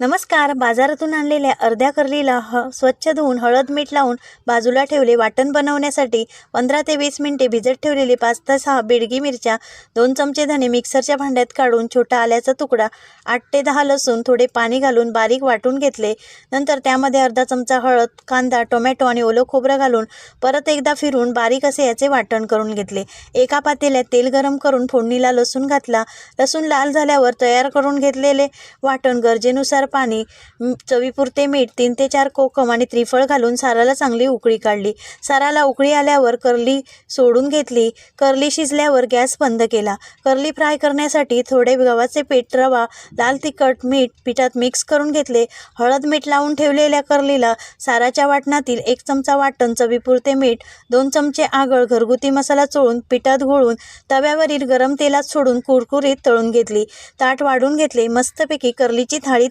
नमस्कार. बाजारातून आणलेल्या अर्ध्या करलीला स्वच्छ धुवून हळद मीठ लावून बाजूला ठेवले. वाटण बनवण्यासाठी 15 ते 20 मिनिटे भिजत ठेवलेले 5 ते 6 बेडगी मिरच्या, 2 चमचे धने मिक्सरच्या भांड्यात काढून, छोटा आल्याचा तुकडा, 8 ते 10 लसूण, थोडे पाणी घालून बारीक वाटून घेतले. नंतर त्यामध्ये अर्धा चमचा हळद, कांदा, टोमॅटो आणि ओलं खोबरं घालून परत एकदा फिरवून बारीक असे याचे वाटण करून घेतले. एका पातेल्यात तेल गरम करून फोडणीला लसूण घातला. लसूण लाल झाल्यावर तयार करून घेतलेले वाटण, गरजेनुसार पाणी, चवीपुरते मीठ, 3 ते 4 कोकम आणि त्रिफळ घालून साराला चांगली उकळी काढली. साराला उकळी आल्यावर करली सोडून घेतली. करली शिजल्यावर गॅस बंद केला. करली फ्राय करण्यासाठी थोडे गव्हाचे पीठ, रवा, लाल तिखट, मीठ पिठात मिक्स करून घेतले. हळद मीठ लावून ठेवलेल्या करलीला साराच्या वाटणातील 1 चमचा वाटण, चवीपुरते मीठ, 2 चमचे आगळ, घरगुती मसाला चोळून पिठात घोळून तव्यावरील गरम तेलात सोडून कुरकुरीत तळून घेतली. ताट वाढून घेतले. मस्तपैकी करलीची थाळी